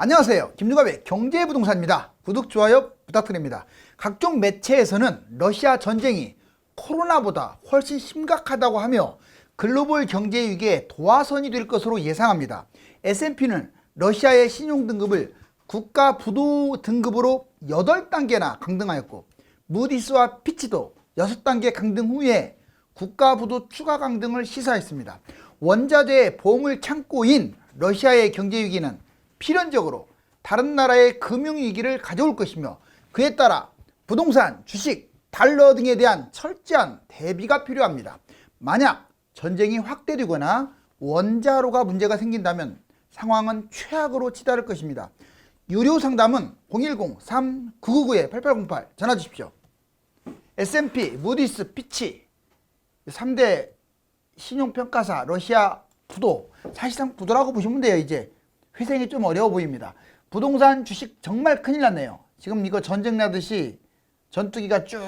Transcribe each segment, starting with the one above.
안녕하세요. 김유갑의 경제부동산입니다. 구독, 좋아요 부탁드립니다. 각종 매체에서는 러시아 전쟁이 코로나보다 훨씬 심각하다고 하며 글로벌 경제 위기의 도화선이 될 것으로 예상합니다. S&P는 러시아의 신용등급을 국가 부도 등급으로 8단계나 강등하였고, 무디스와 피치도 6단계 강등 후에 국가 부도 추가 강등을 시사했습니다. 원자재 보물 창고인 러시아의 경제 위기는 필연적으로 다른 나라의 금융위기를 가져올 것이며, 그에 따라 부동산, 주식, 달러 등에 대한 철저한 대비가 필요합니다. 만약 전쟁이 확대되거나 원자로가 문제가 생긴다면 상황은 최악으로 치달을 것입니다. 유료 상담은 010-3999-8808 전화 주십시오. S&P, 무디스, 피치 3대 신용평가사 러시아 부도, 사실상 부도라고 보시면 돼요. 이제 회생이 좀 어려워 보입니다. 부동산, 주식 정말 큰일 났네요. 지금 이거 전쟁 나듯이 전투기가 쭉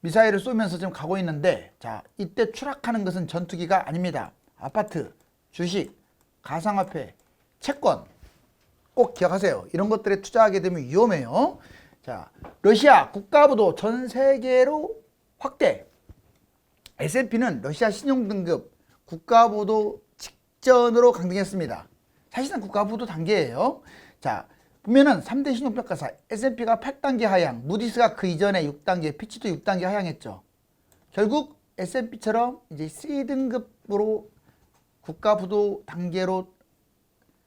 미사일을 쏘면서 지금 가고 있는데, 자, 이때 추락하는 것은 전투기가 아닙니다. 아파트, 주식, 가상화폐, 채권 꼭 기억하세요. 이런 것들에 투자하게 되면 위험해요. 자, 러시아 국가부도 전 세계로 확대. S&P는 러시아 신용등급 국가부도 직전으로 강등했습니다. 사실상 국가부도 단계예요. 자, 보면은 3대 신용평가사 S&P가 8단계 하향, 무디스가 그 이전에 6단계, 피치도 6단계 하향했죠. 결국 S&P처럼 이제 C등급으로 국가부도 단계로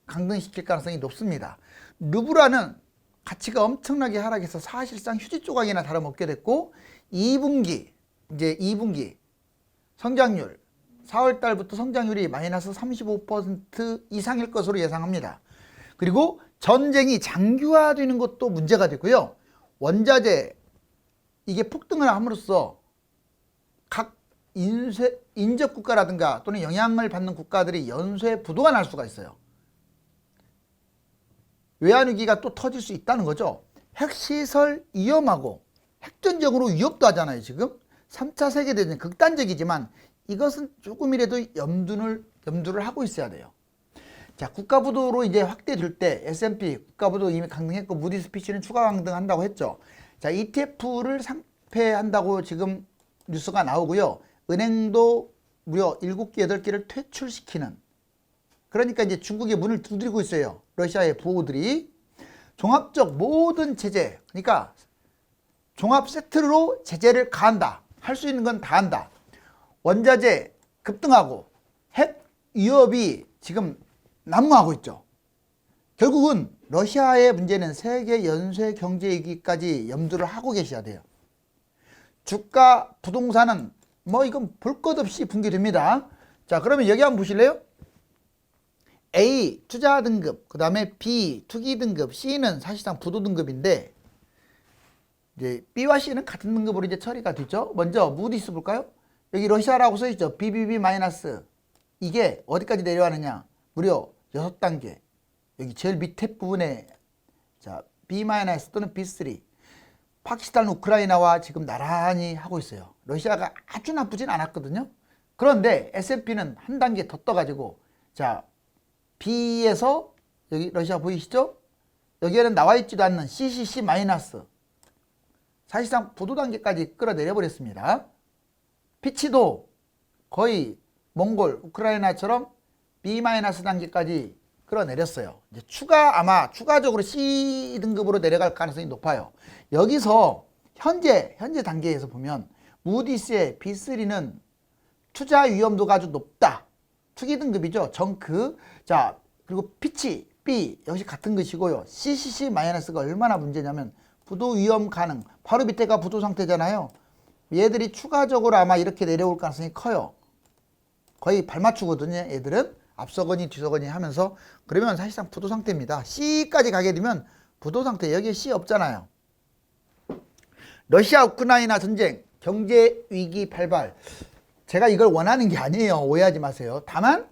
강등시킬 가능성이 높습니다. 루브라는 가치가 엄청나게 하락해서 사실상 휴지 조각이나 다름없게 됐고, 2분기 성장률 4월 달부터 성장률이 마이너스 35% 이상일 것으로 예상합니다. 그리고 전쟁이 장기화되는 것도 문제가 되고요. 원자재 이게 폭등을 함으로써 각 인접 국가라든가 또는 영향을 받는 국가들이 연쇄 부도가 날 수가 있어요. 외환위기가 또 터질 수 있다는 거죠. 핵시설 위험하고 핵전쟁으로 위협도 하잖아요. 지금 3차 세계대전 극단적이지만 이것은 조금이라도 염두를 하고 있어야 돼요. 자, 국가부도로 이제 확대될 때 S&P 국가부도 이미 강등했고, 무디스, 피치는 추가 강등한다고 했죠. 자, ETF를 상폐한다고 지금 뉴스가 나오고요. 은행도 무려 7개, 8개를 퇴출시키는, 그러니까 이제 중국의 문을 두드리고 있어요. 러시아의 부호들이. 종합적 모든 제재, 그러니까 종합 세트로 제재를 가한다. 할 수 있는 건 다 한다. 원자재 급등하고 핵 위협이 지금 난무하고 있죠. 결국은 러시아의 문제는 세계 연쇄 경제 위기까지 염두를 하고 계셔야 돼요. 주가, 부동산은 뭐 이건 볼 것 없이 붕괴됩니다. 자, 그러면 여기 한번 보실래요? A 투자 등급, 그 다음에 B 투기 등급, C는 사실상 부도 등급인데, 이제 B와 C는 같은 등급으로 이제 처리가 되죠. 먼저 무디스 볼까요? 여기 러시아라고 써 있죠. BBB 마이너스. 이게 어디까지 내려가느냐? 무려 6단계. 여기 제일 밑에 부분에, 자, B 마이너스 또는 B3. 파키스탄, 우크라이나와 지금 나란히 하고 있어요. 러시아가 아주 나쁘진 않았거든요. 그런데 S&P는 한 단계 더 떠가지고, 자, B에서 여기 러시아 보이시죠? 여기에는 나와 있지도 않는 CCC 마이너스. 사실상 부도 단계까지 끌어내려 버렸습니다. 피치도 거의 몽골, 우크라이나처럼 B 마이너스 단계까지 끌어내렸어요. 이제 아마 추가적으로 C 등급으로 내려갈 가능성이 높아요. 여기서 현재 단계에서 보면 무디스의 B3는 투자 위험도가 아주 높다. 투기 등급이죠. 정크. 자, 그리고 피치, B 역시 같은 것이고요. CCC 마이너스가 얼마나 문제냐면 부도 위험 가능. 바로 밑에가 부도 상태잖아요. 얘들이 추가적으로 아마 이렇게 내려올 가능성이 커요. 거의 발맞추거든요. 얘들은 앞서거니 뒤서거니 하면서. 그러면 사실상 부도 상태입니다. C까지 가게 되면 부도 상태. 여기에 C 없잖아요. 러시아 우크라이나 전쟁, 경제 위기 발발. 제가 이걸 원하는 게 아니에요. 오해하지 마세요. 다만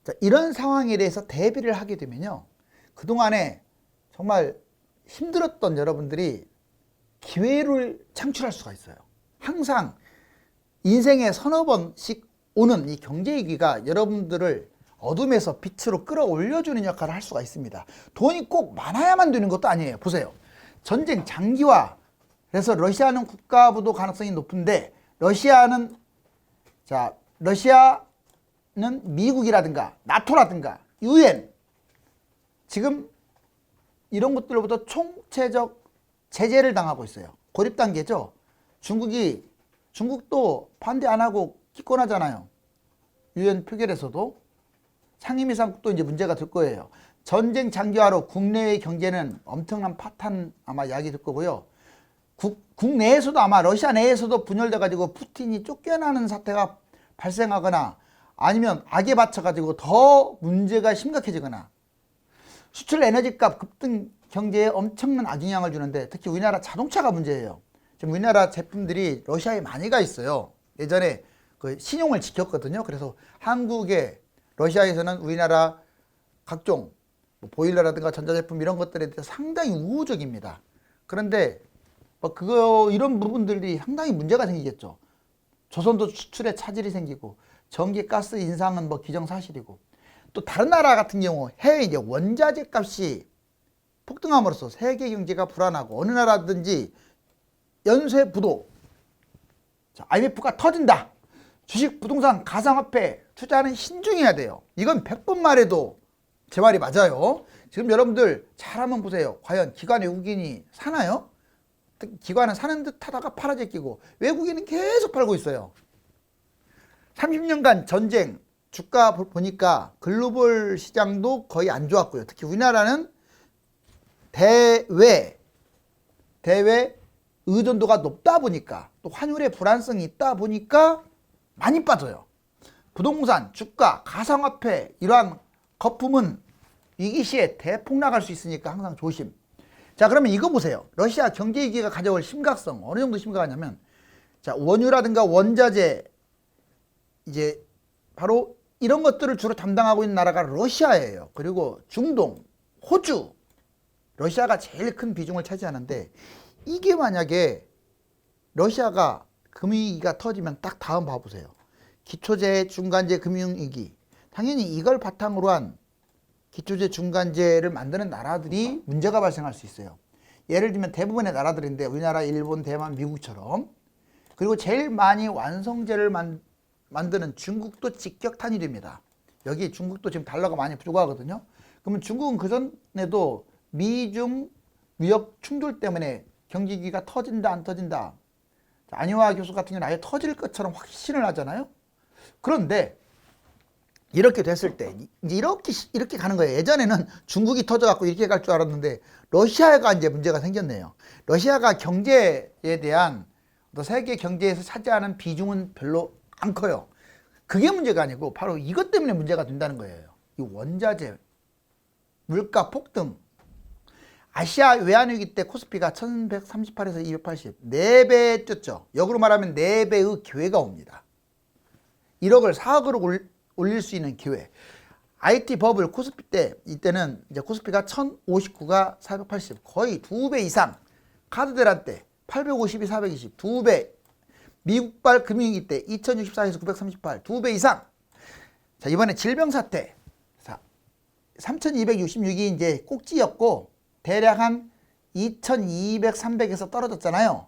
자, 이런 상황에 대해서 대비를 하게 되면요, 그동안에 정말 힘들었던 여러분들이 기회를 창출할 수가 있어요. 항상 인생에 서너 번씩 오는 이 경제위기가 여러분들을 어둠에서 빛으로 끌어올려주는 역할을 할 수가 있습니다. 돈이 꼭 많아야만 되는 것도 아니에요. 보세요. 전쟁 장기화. 그래서 러시아는 국가부도 가능성이 높은데 러시아는 미국이라든가 나토라든가 UN 지금 이런 것들로부터 총체적 제재를 당하고 있어요. 고립 단계죠. 중국도 반대 안 하고 기권하잖아요. UN 표결에서도. 상임이사국도 이제 문제가 될 거예요. 전쟁 장기화로 국내의 경제는 엄청난 파탄 아마 야기 될 거고요. 국내에서도 아마 러시아 내에서도 분열돼 가지고 푸틴이 쫓겨나는 사태가 발생하거나 아니면 악에 받쳐가지고 더 문제가 심각해지거나 수출 에너지값 급등 경제에 엄청난 악영향을 주는데 특히 우리나라 자동차가 문제예요. 지금 우리나라 제품들이 러시아에 많이 가 있어요. 예전에 그 신용을 지켰거든요. 그래서 한국에 러시아에서는 우리나라 각종 보일러라든가 전자제품 이런 것들에 대해서 상당히 우호적입니다. 그런데 이런 부분들이 상당히 문제가 생기겠죠. 조선도 수출에 차질이 생기고 전기 가스 인상은 기정사실이고 또 다른 나라 같은 경우 해외 이제 원자재 값이 폭등함으로써 세계 경제가 불안하고 어느 나라든지 연쇄 부도 IMF가 터진다. 주식, 부동산, 가상화폐 투자는 신중해야 돼요. 이건 100번 말해도 제 말이 맞아요. 지금 여러분들 잘 한번 보세요. 과연 기관 외국인이 사나요? 기관은 사는 듯 하다가 팔아제 끼고 외국인은 계속 팔고 있어요. 30년간 전쟁, 주가 보니까 글로벌 시장도 거의 안 좋았고요. 특히 우리나라는 대외 의존도가 높다 보니까 또 환율의 불안성이 있다 보니까 많이 빠져요. 부동산, 주가, 가상화폐 이러한 거품은 위기 시에 대폭락할 수 있으니까 항상 조심. 자, 그러면 이거 보세요. 러시아 경제 위기가 가져올 심각성 어느 정도 심각하냐면 원유라든가 원자재 이제 바로 이런 것들을 주로 담당하고 있는 나라가 러시아예요. 그리고 중동, 호주, 러시아가 제일 큰 비중을 차지하는데 이게 만약에 러시아가 금융위기가 터지면 딱 다음 봐보세요. 기초재 중간재 금융위기. 당연히 이걸 바탕으로 한 기초재 중간재를 만드는 나라들이 문제가 발생할 수 있어요. 예를 들면 대부분의 나라들인데 우리나라, 일본, 대만, 미국처럼. 그리고 제일 많이 완성재를 만드는 중국도 직격탄이 됩니다. 여기 중국도 지금 달러가 많이 부족하거든요. 그러면 중국은 그전에도 미중 무역 충돌 때문에 경기위기가 터진다 안 터진다. 안희화 교수 같은 경우는 아예 터질 것처럼 확신을 하잖아요. 그런데 이렇게 됐을 때 이제 이렇게 가는 거예요. 예전에는 중국이 터져갖고 이렇게 갈 줄 알았는데 러시아가 이제 문제가 생겼네요. 러시아가 경제에 대한 세계 경제에서 차지하는 비중은 별로 안 커요. 그게 문제가 아니고 바로 이것 때문에 문제가 된다는 거예요. 이 원자재, 물가 폭등. 아시아 외환위기 때 코스피가 1138에서 280, 4배 뛰었죠. 역으로 말하면 4배의 기회가 옵니다. 1억을 4억으로 올릴 수 있는 기회. IT 버블 코스피 때 이때는 이제 코스피가 1059가 480, 거의 2배 이상. 카드 대란 때 852, 420, 2배. 미국발 금융위기 때 2064에서 938, 2배 이상. 자, 이번에 질병 사태. 3266이 이제 꼭지였고 대략 한 2200, 300에서 떨어졌잖아요.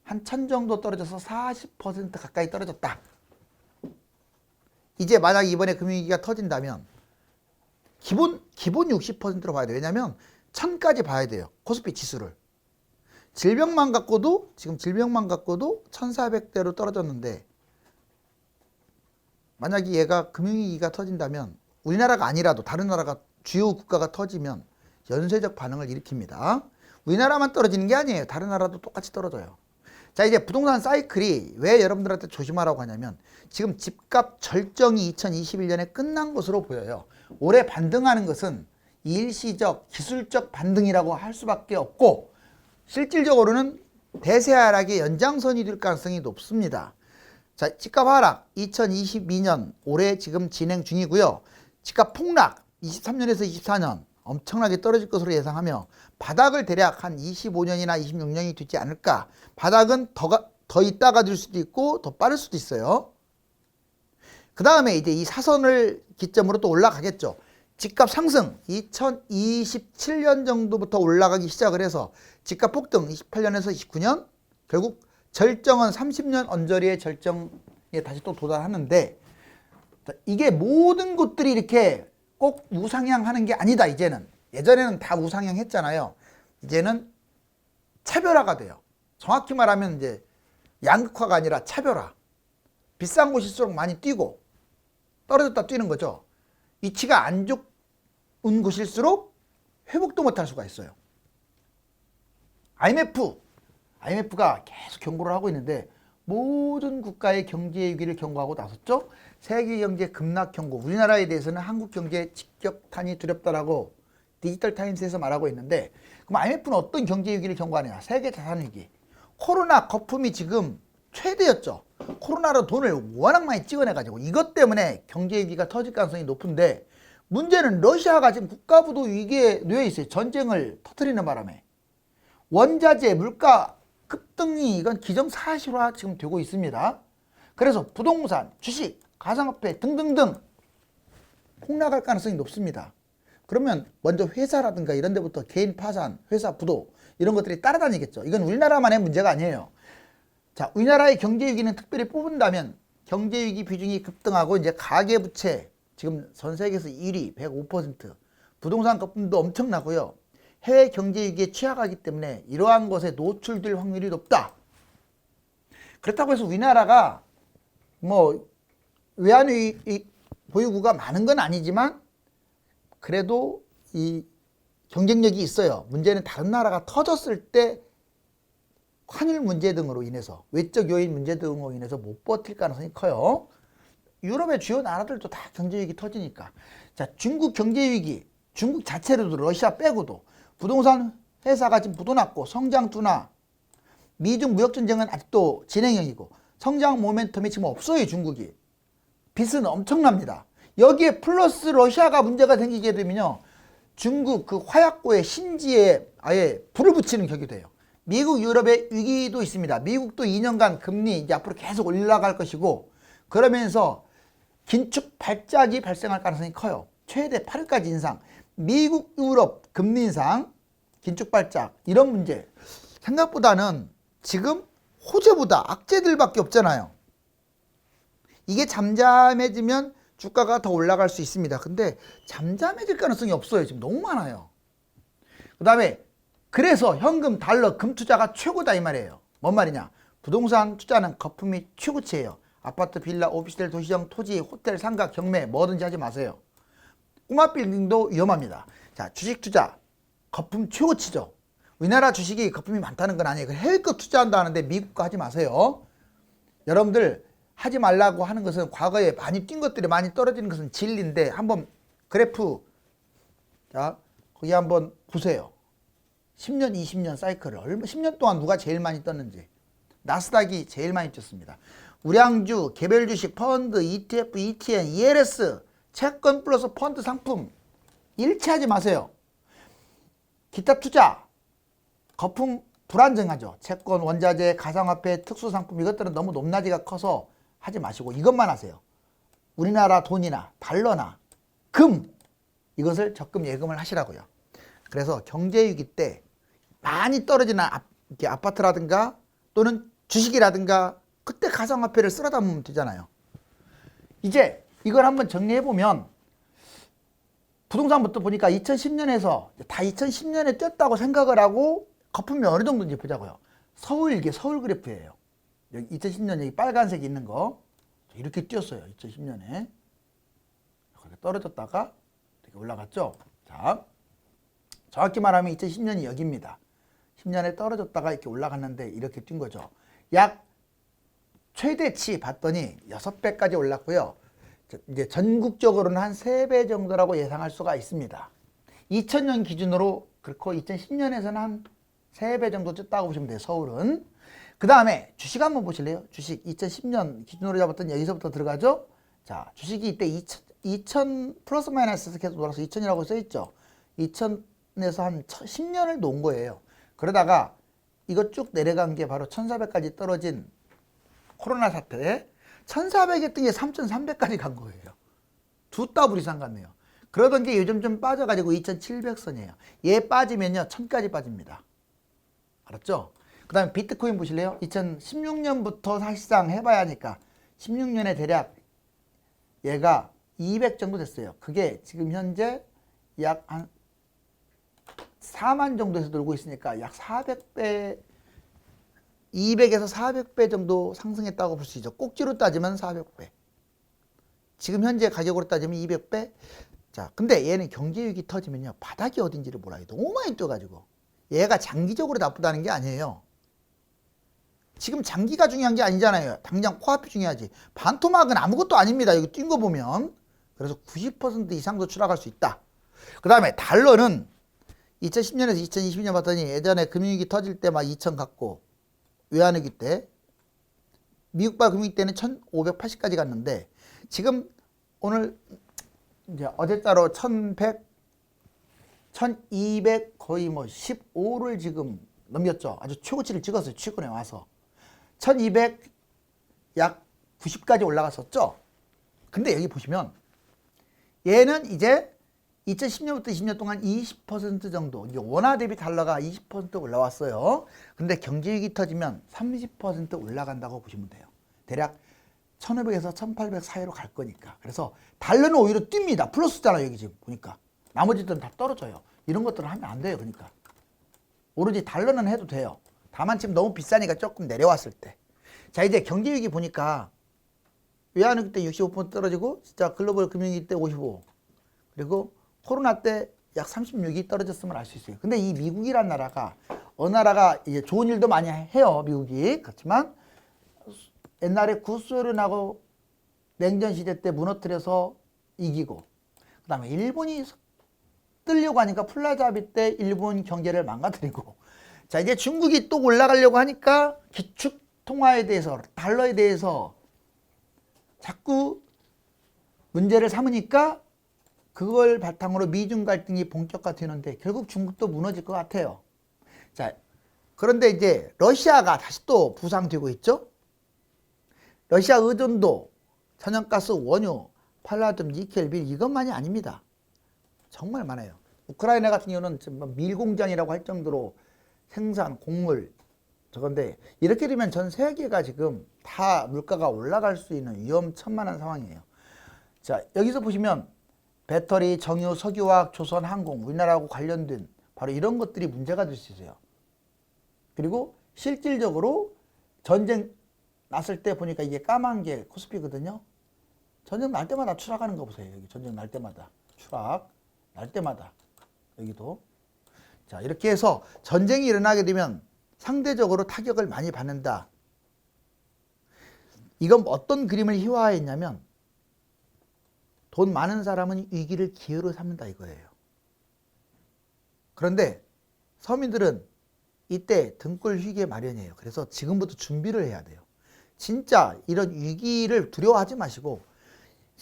한 1000 정도 떨어져서 40% 가까이 떨어졌다. 이제 만약 이번에 금융위기가 터진다면 기본 60%로 봐야 돼요. 왜냐하면 1000까지 봐야 돼요. 코스피 지수를. 질병만 갖고도 1400대로 떨어졌는데 만약에 얘가 금융위기가 터진다면 우리나라가 아니라도 다른 나라가 주요 국가가 터지면 연쇄적 반응을 일으킵니다. 우리나라만 떨어지는 게 아니에요. 다른 나라도 똑같이 떨어져요. 자, 이제 부동산 사이클이 왜 여러분들한테 조심하라고 하냐면 지금 집값 절정이 2021년에 끝난 것으로 보여요. 올해 반등하는 것은 일시적, 기술적 반등이라고 할 수밖에 없고 실질적으로는 대세 하락의 연장선이 될 가능성이 높습니다. 자, 집값 하락 2022년 올해 지금 진행 중이고요. 집값 폭락 23년에서 24년 엄청나게 떨어질 것으로 예상하며 바닥을 대략 한 25년이나 26년이 되지 않을까. 바닥은 더 있다가 될 수도 있고 더 빠를 수도 있어요. 그 다음에 이제 이 사선을 기점으로 또 올라가겠죠. 집값 상승 2027년 정도부터 올라가기 시작을 해서 집값 폭등 28년에서 29년 결국 절정은 30년 언저리의 절정에 다시 또 도달하는데 이게 모든 곳들이 이렇게 꼭 우상향하는 게 아니다. 이제는 예전에는 다 우상향 했잖아요. 이제는 차별화가 돼요. 정확히 말하면 이제 양극화가 아니라 차별화. 비싼 곳일수록 많이 뛰고 떨어졌다 뛰는 거죠. 위치가 안 좋은 곳일수록 회복도 못할 수가 있어요. IMF가 계속 경고를 하고 있는데 모든 국가의 경제 위기를 경고하고 나섰죠. 세계 경제 급락 경고. 우리나라에 대해서는 한국 경제 직격탄이 두렵다라고 디지털 타임스에서 말하고 있는데 그럼 IMF는 어떤 경제 위기를 경고하느냐? 세계 자산 위기. 코로나 거품이 지금 최대였죠. 코로나로 돈을 워낙 많이 찍어내가지고 이것 때문에 경제 위기가 터질 가능성이 높은데 문제는 러시아가 지금 국가부도 위기에 놓여 있어요. 전쟁을 터뜨리는 바람에. 원자재, 물가 급등이 이건 기정사실화 지금 되고 있습니다. 그래서 부동산, 주식, 가상화폐 등등등 폭락할 가능성이 높습니다. 그러면 먼저 회사라든가 이런 데부터 개인 파산, 회사 부도 이런 것들이 따라다니겠죠. 이건 우리나라만의 문제가 아니에요. 자, 우리나라의 경제위기는 특별히 뽑은다면 경제위기 비중이 급등하고 이제 가계부채 지금 전 세계에서 1위 105%, 부동산 거품도 엄청나고요. 해외 경제위기에 취약하기 때문에 이러한 것에 노출될 확률이 높다. 그렇다고 해서 우리나라가 뭐 외환 보유고가 많은 건 아니지만 그래도 이 경쟁력이 있어요. 문제는 다른 나라가 터졌을 때 환율 문제 등으로 인해서 외적 요인 문제 등으로 인해서 못 버틸 가능성이 커요. 유럽의 주요 나라들도 다 경제위기 터지니까. 자, 중국 경제위기, 중국 자체로도 러시아 빼고도 부동산 회사가 지금 부도났고 성장 둔화, 미중 무역전쟁은 아직도 진행형이고 성장 모멘텀이 지금 없어요. 중국이. 빚은 엄청납니다. 여기에 플러스 러시아가 문제가 생기게 되면요. 중국 그 화약고의 신지에 아예 불을 붙이는 격이 돼요. 미국, 유럽의 위기도 있습니다. 미국도 2년간 금리 이제 앞으로 계속 올라갈 것이고 그러면서 긴축 발작이 발생할 가능성이 커요. 최대 8일까지 인상. 미국, 유럽 금리 인상, 긴축 발작 이런 문제 생각보다는 지금 호재보다 악재들밖에 없잖아요. 이게 잠잠해지면 주가가 더 올라갈 수 있습니다. 근데 잠잠해질 가능성이 없어요. 지금 너무 많아요. 그 다음에 그래서 현금, 달러, 금 투자가 최고다 이 말이에요. 뭔 말이냐? 부동산 투자는 거품이 최고치예요. 아파트, 빌라, 오피스텔, 도시정, 토지, 호텔, 상가, 경매 뭐든지 하지 마세요. 꼬마 빌딩도 위험합니다. 자, 주식 투자 거품 최고치죠. 우리나라 주식이 거품이 많다는 건 아니에요. 해외 거 투자한다는데 미국 거 하지 마세요. 여러분들 하지 말라고 하는 것은 과거에 많이 뛴 것들이 많이 떨어지는 것은 진리인데 한번 그래프 자 거기 한번 보세요. 10년, 20년 사이클을 10년 동안 누가 제일 많이 떴는지. 나스닥이 제일 많이 뛰었습니다. 우량주, 개별 주식, 펀드, ETF, ETN, ELS, 채권 플러스 펀드 상품 일치하지 마세요. 기타 투자, 거품 불안정하죠. 채권, 원자재, 가상화폐, 특수상품 이것들은 너무 높낮이가 커서 하지 마시고 이것만 하세요. 우리나라 돈이나 달러나 금 이것을 적금 예금을 하시라고요. 그래서 경제위기 때 많이 떨어지는 아파트라든가 또는 주식이라든가 그때 가상화폐를 쓸어 담으면 되잖아요. 이제 이걸 한번 정리해보면 부동산부터 보니까 2010년에서 다 2010년에 뛰었다고 생각을 하고 거품이 어느 정도인지 보자고요. 이게 서울 그래프예요. 여기 2010년 여기 빨간색이 있는 거 이렇게 뛰었어요. 2010년에 떨어졌다가 이렇게 올라갔죠. 자, 정확히 말하면 2010년이 여기입니다. 10년에 떨어졌다가 이렇게 올라갔는데 이렇게 뛴 거죠. 약 최대치 봤더니 6배까지 올랐고요. 이제 전국적으로는 한 3배 정도라고 예상할 수가 있습니다. 2000년 기준으로 그렇고 2010년에서는 한 3배 정도 쪘다고 보시면 돼요. 서울은. 그 다음에 주식 한번 보실래요? 주식 2010년 기준으로 잡았더니 여기서부터 들어가죠. 자, 주식이 이때 2000 플러스 마이너스 계속 돌아서 2000이라고 써있죠. 2000에서 한 10년을 놓은 거예요. 그러다가 이거 쭉 내려간 게 바로 1400까지 떨어진 코로나 사태. 1400 했던 게 3300까지 간 거예요. 두 더블 이상 갔네요. 그러던 게 요즘 좀 빠져가지고 2700선이에요. 얘 빠지면요 1000까지 빠집니다. 알았죠? 그 다음에 비트코인 보실래요? 2016년부터 사실상 해봐야 하니까 16년에 대략 얘가 200 정도 됐어요. 그게 지금 현재 약 한 4만 정도에서 돌고 있으니까 약 400배 200에서 400배 정도 상승했다고 볼 수 있죠. 꼭지로 따지면 400배. 지금 현재 가격으로 따지면 200배. 자, 근데 얘는 경제위기 터지면요. 바닥이 어딘지를 몰라요. 너무 많이 떠가지고. 얘가 장기적으로 나쁘다는 게 아니에요. 지금 장기가 중요한 게 아니잖아요. 당장 코앞이 중요하지. 반토막은 아무것도 아닙니다. 여기 뛴 거 보면. 그래서 90% 이상도 추락할 수 있다. 그 다음에 달러는 2010년에서 2020년 봤더니 예전에 금융위기 터질 때 막 2000 갔고 외환위기 때 미국발 금융위기 때는 1580까지 갔는데 지금 오늘 이제 어제자로 1100 1200 거의 뭐 15를 지금 넘겼죠. 아주 최고치를 찍었어요. 최근에 와서 1200 약 90까지 올라갔었죠. 근데 여기 보시면 얘는 이제 2010년부터 20년 동안 20% 정도, 이제 원화 대비 달러가 20% 올라왔어요. 근데 경제위기 터지면 30% 올라간다고 보시면 돼요. 대략 1500에서 1800 사이로 갈 거니까. 그래서 달러는 오히려 뜁니다. 플러스잖아요. 여기 지금 보니까. 나머지들은 다 떨어져요. 이런 것들은 하면 안 돼요. 그러니까. 오로지 달러는 해도 돼요. 다만 지금 너무 비싸니까 조금 내려왔을 때. 자, 이제 경제위기 보니까 외환위기 때 65% 떨어지고 진짜 글로벌 금융위기 때 55. 그리고 코로나 때 약 36이 떨어졌음을 알 수 있어요. 근데 이 미국이란 나라가 어느 나라가 이제 좋은 일도 많이 해요. 미국이. 그렇지만 옛날에 구소련하고 냉전 시대 때 무너뜨려서 이기고 그 다음에 일본이 뜨려고 하니까 플라자 합의 때 일본 경제를 망가뜨리고 자 이제 중국이 또 올라가려고 하니까 기축 통화에 대해서 달러에 대해서 자꾸 문제를 삼으니까 그걸 바탕으로 미중 갈등이 본격화되는데 결국 중국도 무너질 것 같아요. 자, 그런데 이제 러시아가 다시 또 부상되고 있죠. 러시아 의존도 천연가스, 원유, 팔라듐, 니켈, 밀 이것만이 아닙니다. 정말 많아요. 우크라이나 같은 경우는 밀공장이라고 할 정도로 생산, 곡물 저건데 이렇게 되면 전 세계가 지금 다 물가가 올라갈 수 있는 위험천만한 상황이에요. 자, 여기서 보시면 배터리, 정유, 석유화학, 조선, 항공, 우리나라하고 관련된 바로 이런 것들이 문제가 될 수 있어요. 그리고 실질적으로 전쟁 났을 때 보니까 이게 까만 게 코스피거든요. 전쟁 날 때마다 추락하는 거 보세요. 여기 전쟁 날 때마다 추락, 날 때마다 여기도. 자, 이렇게 해서 전쟁이 일어나게 되면 상대적으로 타격을 많이 받는다. 이건 어떤 그림을 희화화했냐면 돈 많은 사람은 위기를 기회로 삼는다 이거예요. 그런데 서민들은 이때 등골 휘게 마련이에요. 그래서 지금부터 준비를 해야 돼요. 진짜 이런 위기를 두려워하지 마시고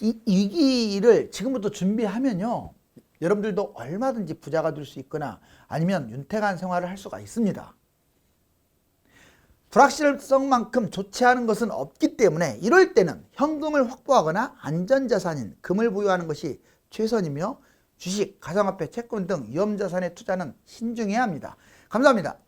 이 위기를 지금부터 준비하면요. 여러분들도 얼마든지 부자가 될 수 있거나 아니면 윤택한 생활을 할 수가 있습니다. 불확실성만큼 좋지 않은 것은 없기 때문에 이럴 때는 현금을 확보하거나 안전자산인 금을 보유하는 것이 최선이며 주식, 가상화폐, 채권 등 위험자산의 투자는 신중해야 합니다. 감사합니다.